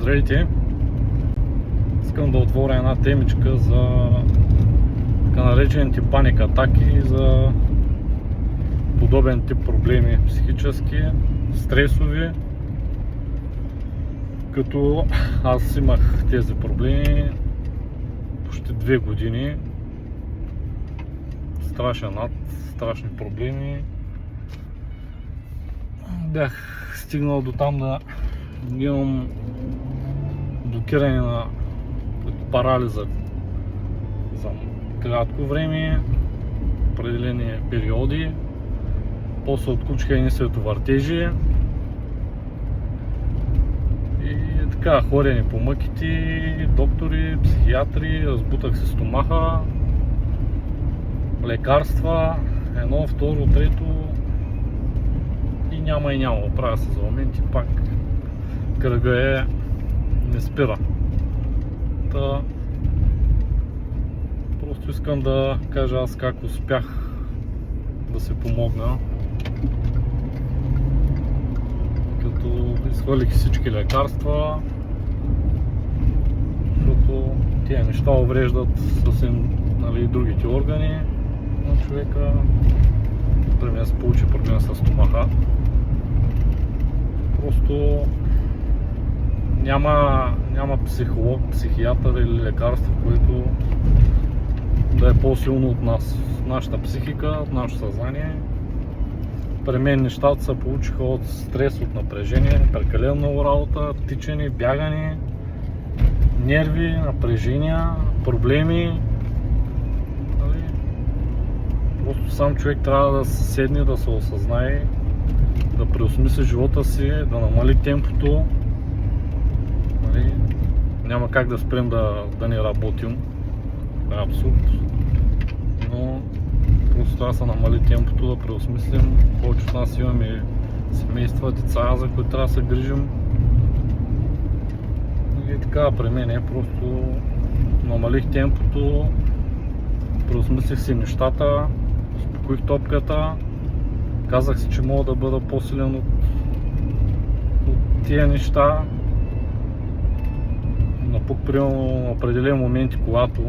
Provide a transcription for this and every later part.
Здравейте! Искам да отворя една темичка за така наречените паник атаки и за подобен тип проблеми, психически, стресови. Като аз имах тези проблеми почти 2 години. Страшен ад, страшни проблеми. Бях стигнал до там да имам блокиране на парализа за кратко време, определени периоди. После отключиха едни световъртежи и така, ходени по мъките, доктори, психиатри, разбутах си стомаха, лекарства, едно, второ, трето и няма. Оправя се за момент и пак кръга не спира. Просто искам да кажа аз как успях да се помогна, като изхвърлих всички лекарства, защото тия неща увреждат съвсем другите органи на човека. При мен се получи проблем с стомаха. Просто няма психолог, психиатър или лекарство, което да е по-силно от нас, нашата психика, от нашето съзнание. При мен нещата се получиха от стрес, от напрежение, прекалено много работа, тичане, бягане, нерви, напрежения, проблеми. Просто сам човек трябва да се седне, да се осъзнае, да преосмисли живота си, да намали темпото. Няма как да спрем да не работим. Това е абсурд. Но просто трябва да се намали темпото, да преосмислим. Повече от нас имаме семейства, деца, за които трябва да се грижим. И така при мен просто намалих темпото, преосмислих си нещата, успокоих топката, казах си, че мога да бъда по-силен от тия неща. Примерно на определени моменти, когато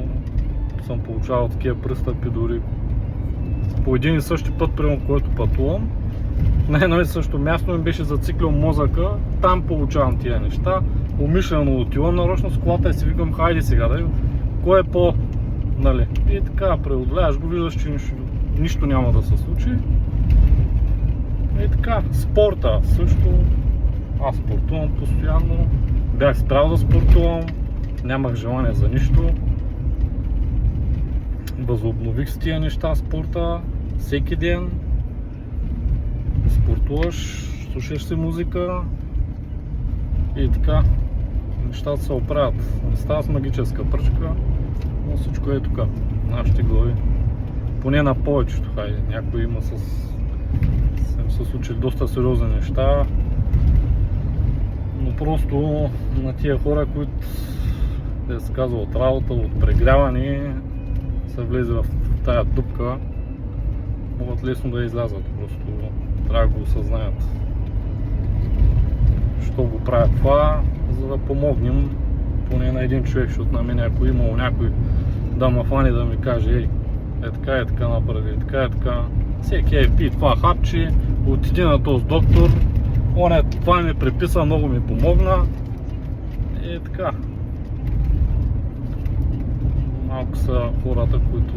съм получавал такива пристъпи, дори по един и същи път, примерно, който пътувам, на едно и също място ми беше зациклил мозъка, там получавам тия неща, умишлено отивам нарочно с колата и си викам, хайде сега, кой е и така, преодоляваш го, виждаш, че нищо няма да се случи. И така, спорта също, аз спортувам постоянно, бях спрял да спортувам, нямах желание за нищо. Възобнових с тия неща спорта всеки ден. Спортуваш, слушаш си музика и така нещата се оправят. Не става с магическа пръчка, но всичко е тук, нашите глави. Поне на повечето, някои има са се случили доста сериозни неща. Но просто на тия хора, които се казва от работа, от прегряване, се влезе в тая дупка, могат лесно да излязат. Просто трябва да го осъзнаят. Що го правят това, за да помогнем поне на един човек, защото на мен ако имало някой да ме фани, да ми каже, е така направи, е така. Всеки пи това хапче, отиди на този доктор, това ми приписа, много ми помогна и така. Малко са хората, които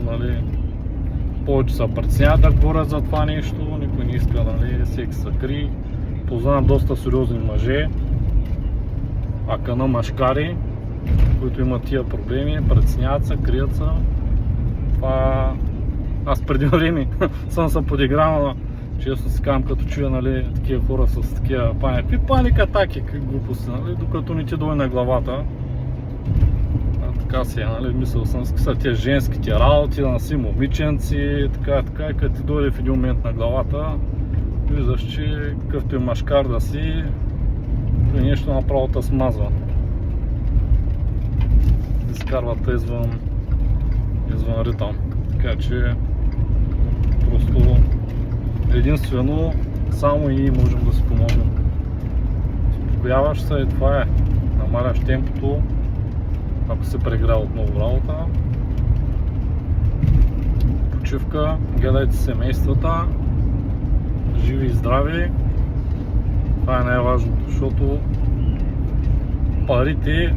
повече се притесняват да говорят за това нещо, никой не иска всеки се крие. Познавам доста сериозни мъже, акъна мъжкари, които имат тия проблеми, притесняват се, крият се. Това аз преди време съм се подиграл, често си казвам, като чуя такива хора с такива паник атаки, глупости, докато не ти дойде на главата. Така си мисъл съм, са тия женските работи, да си момиченци, така и като ти дойде в един момент на главата, виждаш, че какъвто и машкар да си, при нещо направо те смазва. Изкарват извън ритъм. Така че просто единствено само и ние можем да си помогнем. Успокояваш се и това е. намаляш темпото, ако се прегря отново работа. Почивка, гледайте семействата, живи и здрави. Това е най-важното, защото парите,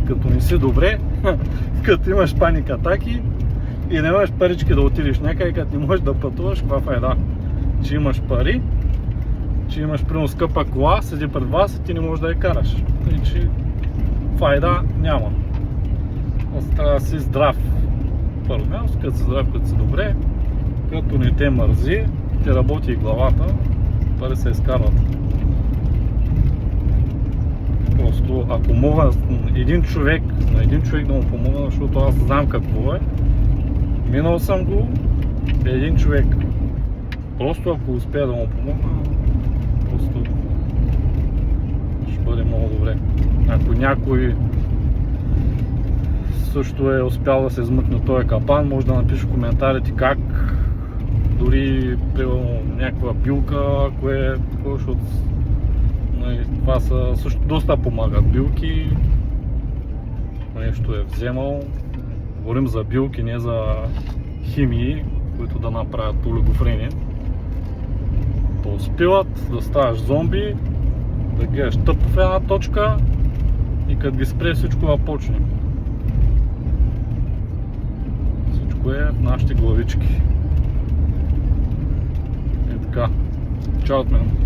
като не си добре, като имаш паник атаки и не имаш парички да отидеш някъде, като не можеш да пътуваш, каква файда? Че имаш пари, че имаш примерно скъпа кола, седи пред вас и ти не можеш да я караш. Тъй, че файда няма. Трябва да си здрав. Първо място, като си здрав, като си добре, като не те мързи, ти работи и главата, пари се изкарват. Просто ако мога на един човек да му помогна, защото аз знам какво е, минал съм го, един човек. Просто ако успея да му помогна, просто ще бъде много добре. Ако някой също е успял да се измъкне този капан, може да напише в коментарите как, дори примерно някаква билка, ако е такова, защото това са също доста помагат билки, нещо е вземал. Говорим за билки, не за химии, които да направят олигофрения. Да успиват да ставаш зомби, да гледаш тъп в една точка и като ги спре всичко да почне. Всичко е в нашите главички. И така. Чао от мен.